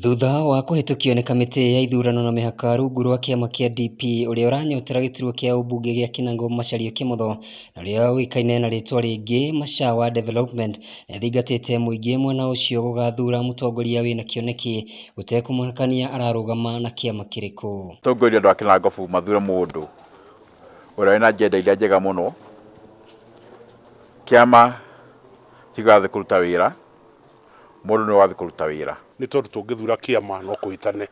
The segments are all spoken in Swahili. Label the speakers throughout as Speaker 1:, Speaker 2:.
Speaker 1: Thutha wa kũhĩtũkio nĩ kamĩtĩ ya ithurano na mĩhaka rungu rwa kĩama kĩa DP ũrĩa ũranyotera gĩturwa kĩa ũmbunge gĩa Kinango Macharia Kĩmotho na ũrĩa ũĩkaine na rĩtwa rĩngĩ Machawa Development nĩathingatĩte mũingĩ mwena ũcio gũgathura mũtongoria wĩna kĩoneki gũtekũmakania ararũgama na kĩama kĩrĩkũ.
Speaker 2: Mũtongoria andũ a Kinango mathure mũndũ ũrĩa wĩna agenda iria njega mũno, kĩama kĩgathiĩ kũruta wĩra, mũndũ nĩ wathiĩ kũruta wĩra.
Speaker 3: Nĩ tondũ tũngĩthura kĩama no kũhĩtane,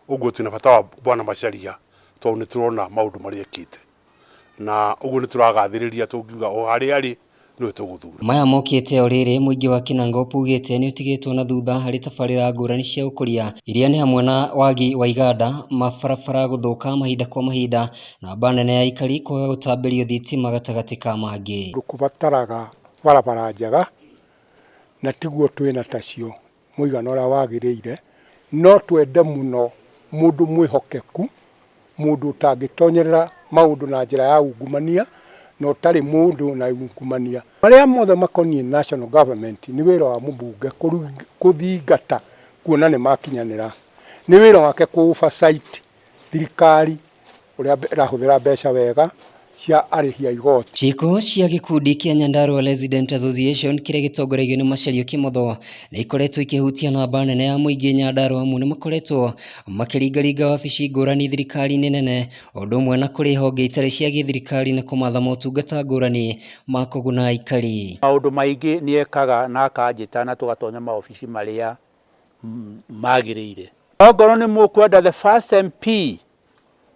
Speaker 3: ũguo twĩna bata wa Bwana Macharia tondũ nĩ tũrona maũndũ marĩa ekĩte, na ũguo nĩ tũragathĩrĩria tũngiuga o harĩa arĩ nĩwe tũgũthura.
Speaker 1: Maya mokĩte o rĩrĩ mũingĩ wa Kinango ugĩte nĩ ũtigĩtwo na thutha harĩ tabarĩra ngũrani cia ũkũria iria nĩ hamwe na wagi wa iganda, mabarabara gũthũka mahinda kwa mahinda na namba nene ya aikari kwaga gũtambĩrio thitima gatagatĩ ka mangĩ.
Speaker 4: Gũbataraga barabara njega na tiguo twĩna tacio mũigana ũrĩa wagĩrĩire, no twende mũno mũndũ mwĩhokeku, mũndũ ũtangĩtonyerera maũndũ na njĩra ya ungumania na ũtarĩ mũndũ na ungumania. Marĩa mothe makoniĩ national government nĩ wĩra wa mũmbunge kũthingata kuona nĩ makinyanĩra, nĩ wĩra wake kũ-oversight thirikari ũrĩa ĩrahũthĩra mbeca wega cia arĩhi a igoti.
Speaker 1: Ciĩko cia gĩkundi kĩa Nyandarua Resident Association kĩrĩa gĩtongoragio nĩ Macharia Kĩmotho nĩ ikoretwo ikĩhutia namba nene ya mũingĩ Nyandarua amwe nĩ makoretwo makĩringaringa wabici ngũrani thirikari-inĩ nene o ũndũ ũmwe na kũrĩ honge itarĩ cia gĩthirikari na kũmatha motungata ngũrani ma kũguna aikari.
Speaker 5: Maũndũ maingĩ nĩ ekaga na akanjĩta na tũgatonya maobici marĩa magĩrĩire. Ongorwo nĩ mũkwenda the first MP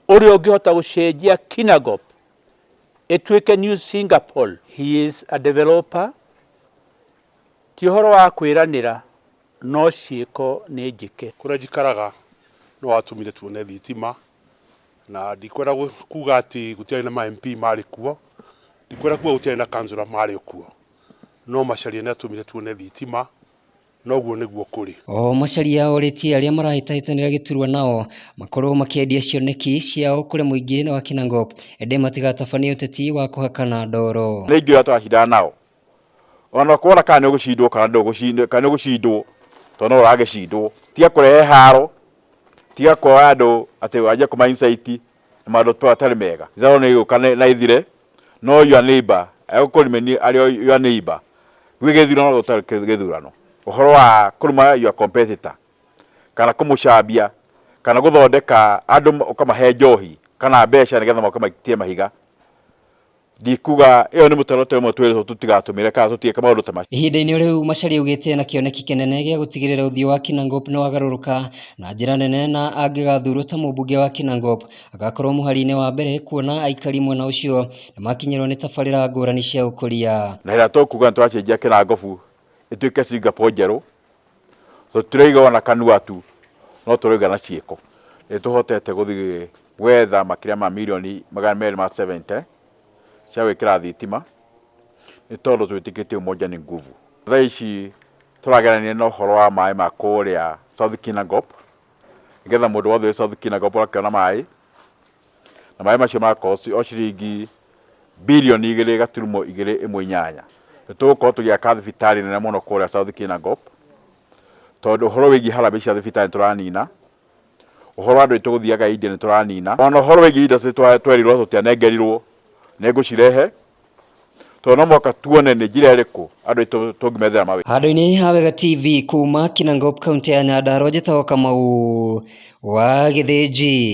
Speaker 5: ũrĩa ũngĩhota gũcenjia Kinango ĩtuĩke New Singapore. He is a developer. Ti ũhoro wa kwĩranĩra no ciĩko nĩ njĩke.
Speaker 3: Kũrĩa njikaraga no watũmire tuone thitima, na ndikwenda kuga atĩ gũtiarĩ na ma-MP marĩ kuo, ndikwenda kuga gũtiarĩ na kansũra marĩ kuo, no Macharia nĩ atũmire tuone thitima, noguo nĩguo kũrĩ.
Speaker 1: O Macharia orĩtie arĩa marahĩtahĩtanĩra gĩturwa nao makorwo makĩendia cioneki ciao kũrĩ mũingĩ wa Kinango ende matigatabanie ũteti wa kũhakana ndoro.
Speaker 2: Nĩ ingĩ twacindana nao, ona kuona kana nĩ ũgũcindwo kana ndũgũcindwo, kana nĩ ũgũcindwo tondũ no ũragĩcindwo, tiga kũrehe haro, tiga kuoya andũ atĩ wanjie kũma insight na maũndũ matarĩ mega. Ithano nĩ igũka na ithire, no your neighbor egũkũrimeni arĩ your neighbor, gwĩ gĩthurano gũtarĩ gĩthurano. Ũhoro wa kũruma your competitor kana kũmũcambia kana gũthondeka andũ ũkamahe njohi kana mbeca nĩgetha makamaitie mahiga, ndikuga ĩyo nĩ mũtaratara ũmwe twĩrĩtwo tũtigatũmĩre kana tũtiĩke maũndũ ta macio.
Speaker 1: Ihinda-inĩ rĩu Macharia augĩte na kĩoneki kĩnene gĩa gũtigĩrĩra ũthiũ wa Kinango nĩ wagarũrũka na njĩra nene, na angĩgathurwo ta mũmbunge wa Kinango agakorwo mũhari-inĩ wa mbere kuona aikari mwena ũcio nĩ makinyĩrwo nĩ tabarĩra ngũrani cia ũkũria. Na
Speaker 2: hĩndĩ tũkuga nĩ twacenjia Kinango ĩtuĩke Singapore njerũ, tũtiraiga ona kanua tu no tũraiga na ciĩko. Nĩ tũhotete gũthiĩ gwetha makĩria ma mirioni 270 cia gwĩkĩra thitima, nĩ tondũ twĩtĩkĩtie umoja ni nguvu. Thaa ici tũragerania na ũhoro wa maĩ ma kũrĩa South Kinango, nĩgetha mũndũ wothe wĩ South Kinango akĩona maĩ, na maĩ macio marakorwo o ciringi birioni 2.218. Nĩ tũgũkorwo tũgĩaka thibitarĩ nene mũno kũrĩa South Kinango, tondũ ũhoro wĩgiĩ harambĩ cia thibitarĩ tũranina, ũhoro wa andũ tũgũthiaga India nĩ tũranina, ona ũhoro wĩgiĩ indo twerirwo tũtianengerirwo nĩ ngũcirehe, tondũ no mũhaka tuone nĩ njĩra ĩrĩkũ andũ tũngĩmethera mawĩra.
Speaker 1: Handũ-inĩ ha Wega TV kuma Kinango kaunti ya Nyandarua, njĩtagwo Kamau wa Gĩthĩnji.